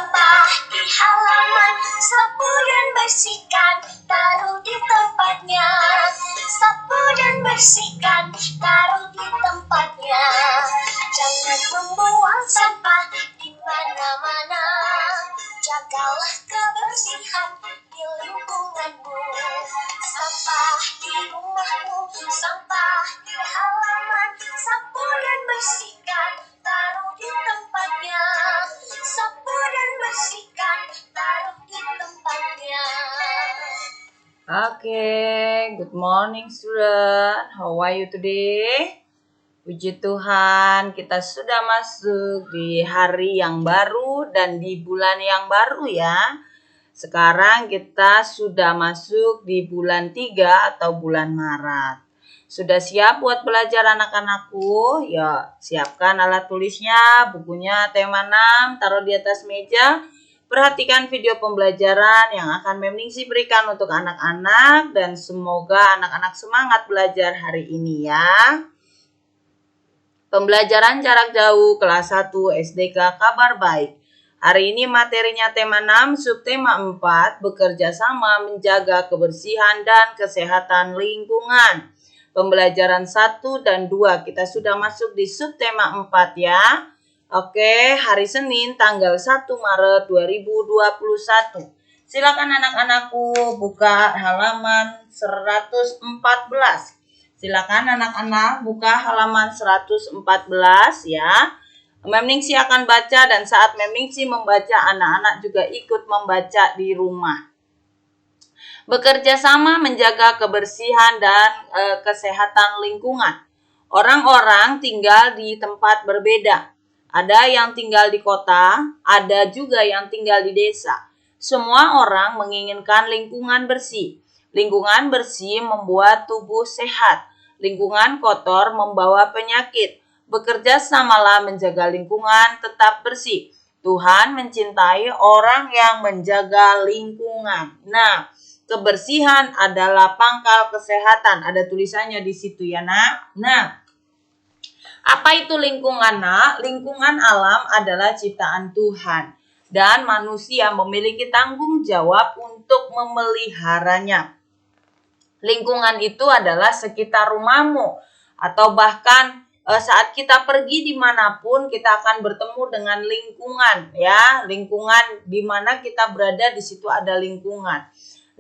Sampah di halaman, sapu dan bersihkan, taruh di tempatnya. Sapu dan bersihkan, taruh di tempatnya. Jangan membuang sampah di mana-mana. Jagalah kebersihan di lingkunganmu. Sampah di rumahmu, sampah di halaman, sapu dan bersihkan, taruh di tempatnya. Sapu dan bersihkan, taruh di tempatnya. Okay, good morning student. How are you today? Puji Tuhan, kita sudah masuk di hari yang baru dan di bulan yang baru ya. Sekarang kita sudah masuk di bulan 3 atau bulan Maret. Sudah siap buat belajar anak-anakku? Ya, siapkan alat tulisnya, bukunya tema 6, taruh di atas meja. Perhatikan video pembelajaran yang akan Mem Ningsih berikan untuk anak-anak dan semoga anak-anak semangat belajar hari ini ya. Pembelajaran jarak jauh kelas 1 SDK Kabar Baik. Hari ini materinya tema 6, subtema 4, bekerja sama menjaga kebersihan dan kesehatan lingkungan. Pembelajaran 1 dan 2 kita sudah masuk di subtema 4 ya. Oke, hari Senin tanggal 1 Maret 2021. Silakan anak-anakku buka halaman 114. Silakan anak-anak buka halaman 114 ya. Mem Ningsih akan baca dan saat Mem Ningsih membaca, anak-anak juga ikut membaca di rumah. Bekerja sama menjaga kebersihan dan kesehatan lingkungan. Orang-orang tinggal di tempat berbeda. Ada yang tinggal di kota, ada juga yang tinggal di desa. Semua orang menginginkan lingkungan bersih. Lingkungan bersih membuat tubuh sehat. Lingkungan kotor membawa penyakit. Bekerja samalah menjaga lingkungan tetap bersih. Tuhan mencintai orang yang menjaga lingkungan. Nah, kebersihan adalah pangkal kesehatan. Ada tulisannya di situ ya, Nak. Nah, apa itu lingkungan, Nak? Lingkungan alam adalah ciptaan Tuhan dan manusia memiliki tanggung jawab untuk memeliharanya. Lingkungan itu adalah sekitar rumahmu atau bahkan saat kita pergi dimanapun kita akan bertemu dengan lingkungan ya. Lingkungan di mana kita berada di situ ada lingkungan.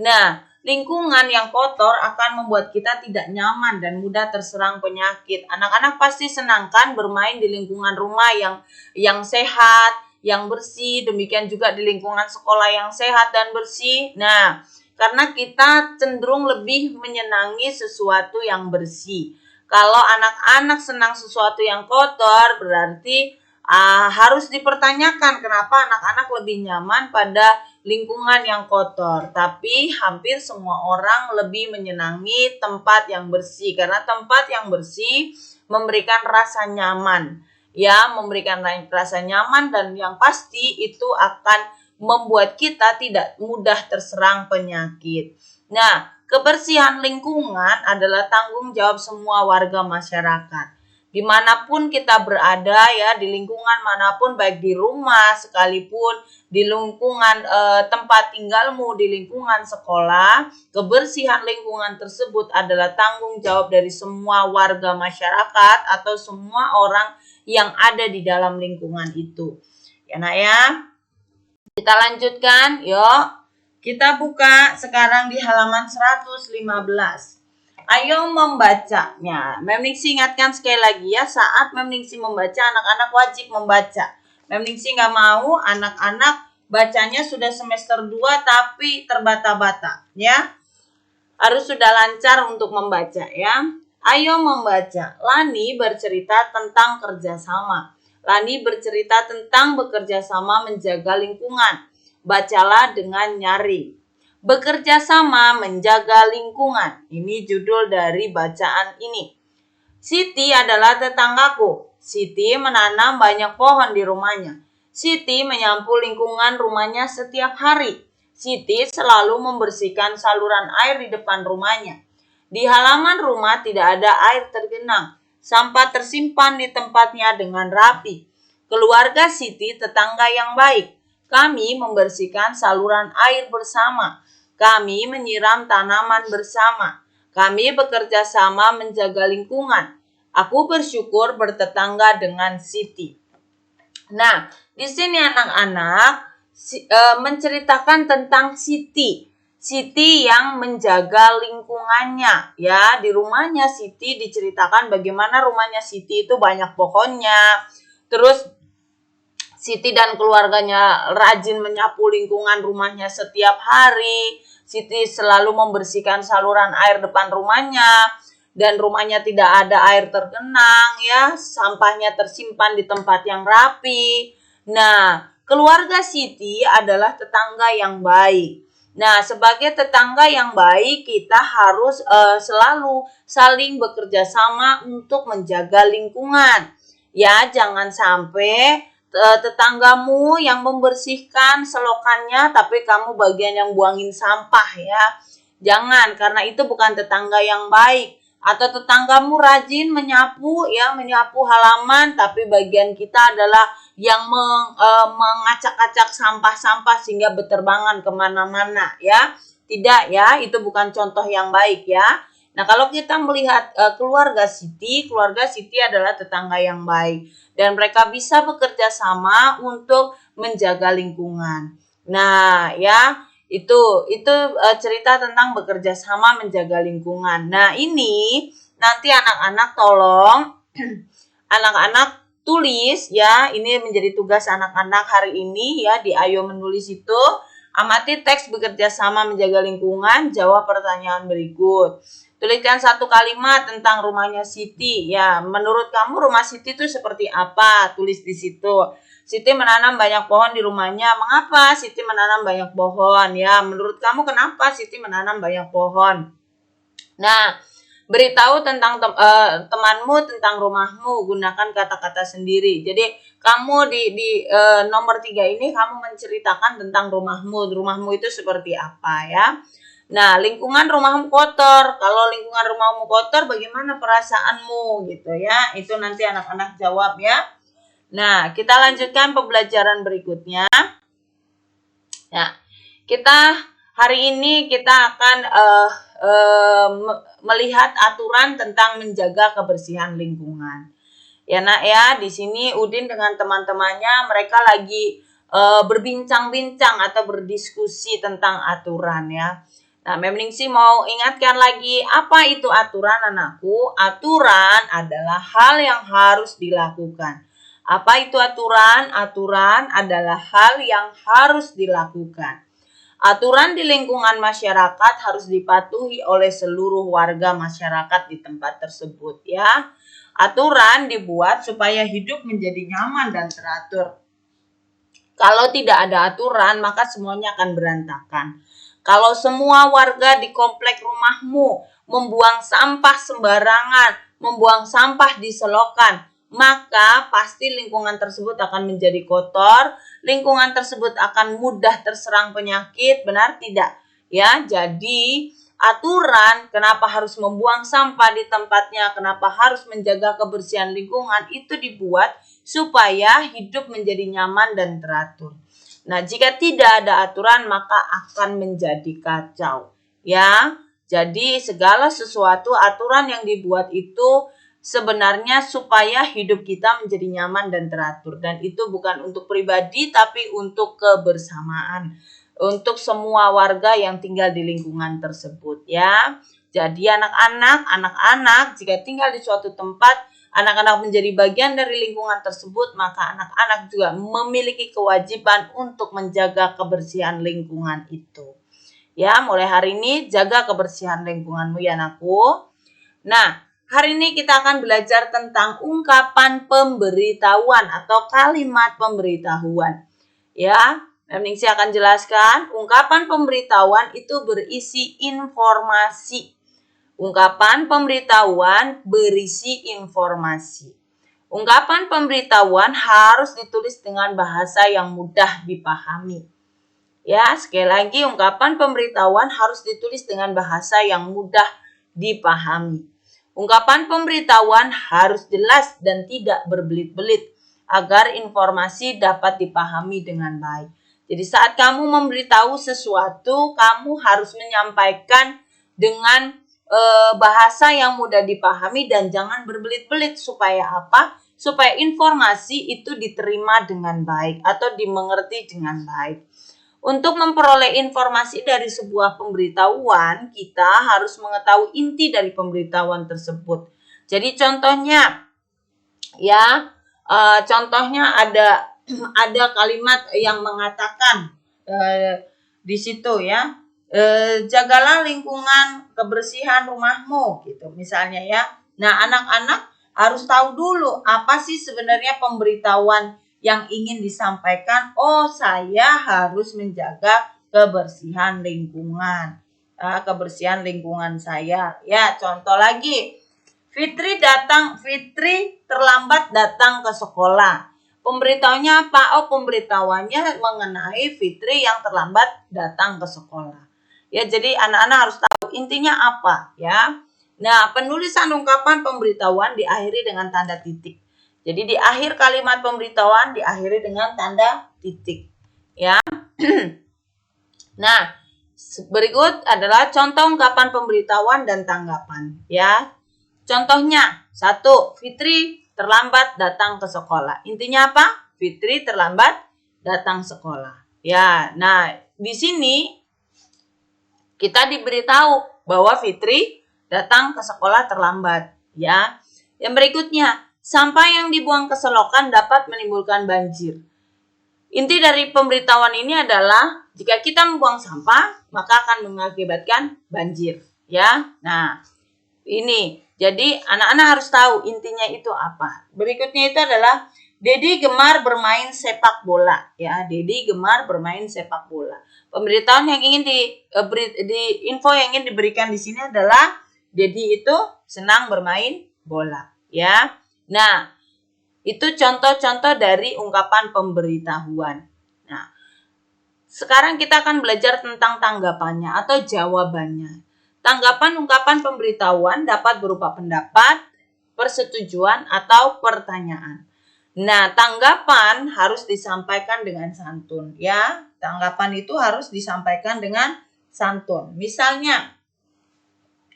Nah, lingkungan yang kotor akan membuat kita tidak nyaman dan mudah terserang penyakit. Anak-anak pasti senangkan bermain di lingkungan rumah yang sehat, yang bersih. Demikian juga di lingkungan sekolah yang sehat dan bersih. Nah, karena kita cenderung lebih menyenangi sesuatu yang bersih. Kalau anak-anak senang sesuatu yang kotor, berarti harus dipertanyakan kenapa anak-anak lebih nyaman pada lingkungan yang kotor. Tapi hampir semua orang lebih menyenangi tempat yang bersih. Karena tempat yang bersih memberikan rasa nyaman. Ya, memberikan rasa nyaman dan yang pasti itu akan membuat kita tidak mudah terserang penyakit. Nah, kebersihan lingkungan adalah tanggung jawab semua warga masyarakat. Dimanapun kita berada ya, di lingkungan manapun, baik di rumah sekalipun, di lingkungan tempat tinggalmu, di lingkungan sekolah, kebersihan lingkungan tersebut adalah tanggung jawab dari semua warga masyarakat atau semua orang yang ada di dalam lingkungan itu. Ya, Nak ya. Kita lanjutkan, yuk. Kita buka sekarang di halaman 115. Ayo membacanya. Mem Ningsih ingatkan sekali lagi ya, saat Mem Ningsih membaca, anak-anak wajib membaca. Mem Ningsih nggak mau anak-anak bacanya sudah semester 2 tapi terbata-bata ya. Harus sudah lancar untuk membaca ya. Ayo membaca. Lani bercerita tentang kerjasama. Lani bercerita tentang bekerja sama menjaga lingkungan. Bacalah dengan nyaring. Bekerja sama menjaga lingkungan. Ini judul dari bacaan ini. Siti adalah tetanggaku. Siti menanam banyak pohon di rumahnya. Siti menyapu lingkungan rumahnya setiap hari. Siti selalu membersihkan saluran air di depan rumahnya. Di halaman rumah tidak ada air tergenang. Sampah tersimpan di tempatnya dengan rapi. Keluarga Siti tetangga yang baik. Kami membersihkan saluran air bersama. Kami menyiram tanaman bersama. Kami bekerja sama menjaga lingkungan. Aku bersyukur bertetangga dengan Siti. Nah, di sini anak-anak menceritakan tentang Siti. Siti yang menjaga lingkungannya. Ya, di rumahnya Siti diceritakan bagaimana rumahnya Siti itu banyak pohonnya. Terus Siti dan keluarganya rajin menyapu lingkungan rumahnya setiap hari. Siti selalu membersihkan saluran air depan rumahnya dan rumahnya tidak ada air tergenang ya, sampahnya tersimpan di tempat yang rapi. Nah, keluarga Siti adalah tetangga yang baik. Nah, sebagai tetangga yang baik kita harus selalu saling bekerja sama untuk menjaga lingkungan. Ya, jangan sampai tetanggamu yang membersihkan selokannya tapi kamu bagian yang buangin sampah ya. Jangan, karena itu bukan tetangga yang baik. Atau tetanggamu rajin menyapu ya, menyapu halaman tapi bagian kita adalah yang mengacak-acak sampah-sampah sehingga berterbangan kemana-mana ya. Tidak ya, itu bukan contoh yang baik ya. Nah, kalau kita melihat keluarga Siti adalah tetangga yang baik dan mereka bisa bekerja sama untuk menjaga lingkungan. Nah, ya, itu cerita tentang bekerja sama menjaga lingkungan. Nah, ini nanti anak-anak tolong anak-anak tulis ya, ini menjadi tugas anak-anak hari ini ya, di Ayo Menulis itu. Amati teks bekerja sama menjaga lingkungan, jawab pertanyaan berikut. Tuliskan satu kalimat tentang rumahnya Siti. Ya, menurut kamu rumah Siti itu seperti apa? Tulis di situ. Siti menanam banyak pohon di rumahnya. Mengapa Siti menanam banyak pohon? Ya, menurut kamu kenapa Siti menanam banyak pohon? Nah, beritahu tentang temanmu tentang rumahmu. Gunakan kata-kata sendiri. Jadi kamu di nomor 3 ini kamu menceritakan tentang rumahmu. Rumahmu itu seperti apa ya? Nah, lingkungan rumahmu kotor. Kalau lingkungan rumahmu kotor, bagaimana perasaanmu gitu ya? Itu nanti anak-anak jawab ya. Nah, kita lanjutkan pembelajaran berikutnya. Nah, hari ini kita akan melihat aturan tentang menjaga kebersihan lingkungan. Ya nak ya, di sini Udin dengan teman-temannya mereka lagi berbincang-bincang atau berdiskusi tentang aturan ya. Nah, Memningsi mau ingatkan lagi, apa itu aturan anakku? Aturan adalah hal yang harus dilakukan. Apa itu aturan? Aturan adalah hal yang harus dilakukan. Aturan di lingkungan masyarakat harus dipatuhi oleh seluruh warga masyarakat di tempat tersebut ya. Aturan dibuat supaya hidup menjadi nyaman dan teratur. Kalau tidak ada aturan, maka semuanya akan berantakan. Kalau semua warga di komplek rumahmu membuang sampah sembarangan, membuang sampah di selokan, maka pasti lingkungan tersebut akan menjadi kotor, lingkungan tersebut akan mudah terserang penyakit, benar tidak? Ya, jadi aturan kenapa harus membuang sampah di tempatnya, kenapa harus menjaga kebersihan lingkungan itu dibuat supaya hidup menjadi nyaman dan teratur. Nah, jika tidak ada aturan maka akan menjadi kacau. Ya, jadi segala sesuatu aturan yang dibuat itu sebenarnya supaya hidup kita menjadi nyaman dan teratur. Dan itu bukan untuk pribadi tapi untuk kebersamaan. Untuk semua warga yang tinggal di lingkungan tersebut ya. Jadi anak-anak jika tinggal di suatu tempat, anak-anak menjadi bagian dari lingkungan tersebut, maka anak-anak juga memiliki kewajiban untuk menjaga kebersihan lingkungan itu. Ya, mulai hari ini jaga kebersihan lingkunganmu ya anakku. Nah, hari ini kita akan belajar tentang ungkapan pemberitahuan atau kalimat pemberitahuan. Ya, Memningsi akan jelaskan, ungkapan pemberitahuan itu berisi informasi. Ungkapan pemberitahuan berisi informasi. Ungkapan pemberitahuan harus ditulis dengan bahasa yang mudah dipahami. Ya, sekali lagi ungkapan pemberitahuan harus ditulis dengan bahasa yang mudah dipahami. Ungkapan pemberitahuan harus jelas dan tidak berbelit-belit agar informasi dapat dipahami dengan baik. Jadi saat kamu memberitahu sesuatu, kamu harus menyampaikan dengan bahasa yang mudah dipahami dan jangan berbelit-belit. Supaya apa? Supaya informasi itu diterima dengan baik atau dimengerti dengan baik. Untuk memperoleh informasi dari sebuah pemberitahuan, kita harus mengetahui inti dari pemberitahuan tersebut. Jadi contohnya, ya, contohnya ada kalimat yang mengatakan di situ ya, jagalah lingkungan kebersihan rumahmu gitu misalnya ya. Nah, anak-anak harus tahu dulu apa sih sebenarnya pemberitahuan yang ingin disampaikan. Oh, saya harus menjaga kebersihan lingkungan. Kebersihan lingkungan saya. Ya, contoh lagi. Fitri terlambat datang ke sekolah. Pemberitahuannya apa? Oh, pemberitahuannya mengenai Fitri yang terlambat datang ke sekolah. Ya, jadi anak-anak harus tahu intinya apa, ya. Nah, penulisan ungkapan pemberitahuan diakhiri dengan tanda titik. Jadi di akhir kalimat pemberitahuan diakhiri dengan tanda titik, ya. Nah, berikut adalah contoh ungkapan pemberitahuan dan tanggapan, ya. Contohnya, 1. Fitri terlambat datang ke sekolah. Intinya apa? Fitri terlambat datang sekolah. Ya, nah di sini kita diberitahu bahwa Fitri datang ke sekolah terlambat, ya. Yang berikutnya, sampah yang dibuang ke selokan dapat menimbulkan banjir. Inti dari pemberitahuan ini adalah jika kita membuang sampah, maka akan mengakibatkan banjir, ya. Nah, ini. Jadi anak-anak harus tahu intinya itu apa. Berikutnya itu adalah Dedi gemar bermain sepak bola, ya. Dedi gemar bermain sepak bola. Pemberitahuan yang ingin info yang ingin diberikan di sini adalah Dedi itu senang bermain bola, ya. Nah, itu contoh-contoh dari ungkapan pemberitahuan. Nah, sekarang kita akan belajar tentang tanggapannya atau jawabannya. Tanggapan ungkapan pemberitahuan dapat berupa pendapat, persetujuan, atau pertanyaan. Nah, tanggapan harus disampaikan dengan santun, ya. Tanggapan itu harus disampaikan dengan santun. Misalnya,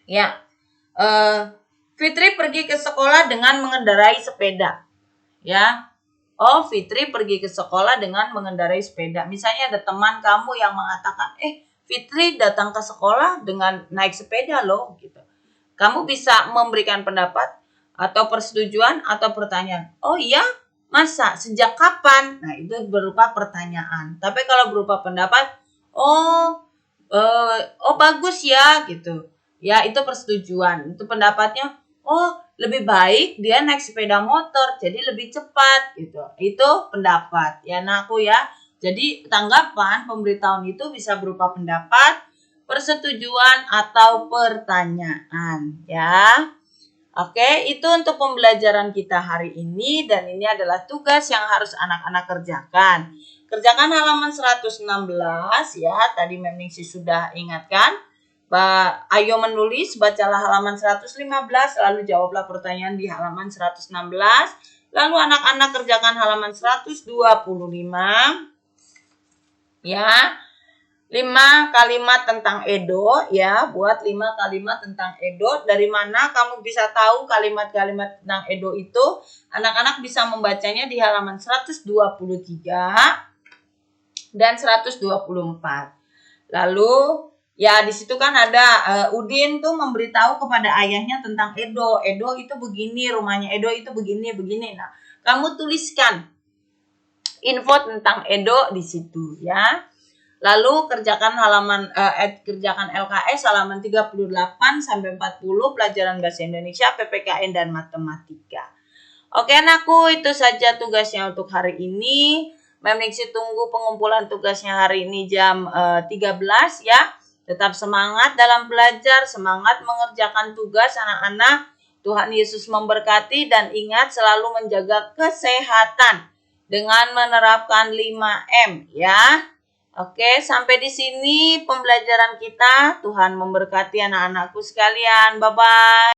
ya, Fitri pergi ke sekolah dengan mengendarai sepeda, ya. Oh, Fitri pergi ke sekolah dengan mengendarai sepeda. Misalnya ada teman kamu yang mengatakan, Fitri datang ke sekolah dengan naik sepeda loh, gitu. Kamu bisa memberikan pendapat atau persetujuan atau pertanyaan. Oh iya? Masa? Sejak kapan? Nah, itu berupa pertanyaan. Tapi kalau berupa pendapat, oh bagus ya, gitu. Ya, itu persetujuan. Itu pendapatnya, oh lebih baik dia naik sepeda motor, jadi lebih cepat, gitu. Itu pendapat, ya anakku ya. Jadi tanggapan pemberitahuan itu bisa berupa pendapat, persetujuan, atau pertanyaan, ya. Oke, itu untuk pembelajaran kita hari ini dan ini adalah tugas yang harus anak-anak kerjakan. Kerjakan halaman 116 ya, tadi Mem Ningsi sudah ingatkan. Ayo menulis, bacalah halaman 115, lalu jawablah pertanyaan di halaman 116. Lalu anak-anak kerjakan halaman 125. Ya. 5 kalimat tentang Edo, ya, buat 5 kalimat tentang Edo. Dari mana kamu bisa tahu kalimat-kalimat tentang Edo itu? Anak-anak bisa membacanya di halaman 123 dan 124. Lalu, ya di situ kan ada Udin tuh memberitahu kepada ayahnya tentang Edo. Edo itu begini, rumahnya Edo itu begini. Nah, kamu tuliskan info tentang Edo di situ, ya. Lalu kerjakan kerjakan LKS halaman 38 sampai 40 pelajaran bahasa Indonesia, PPKN dan matematika. Oke anakku, itu saja tugasnya untuk hari ini. Mem Ningsi tunggu pengumpulan tugasnya hari ini jam 13 ya. Tetap semangat dalam belajar, semangat mengerjakan tugas anak-anak. Tuhan Yesus memberkati dan ingat selalu menjaga kesehatan dengan menerapkan 5M ya. Oke, sampai di sini pembelajaran kita. Tuhan memberkati anak-anakku sekalian. Bye-bye.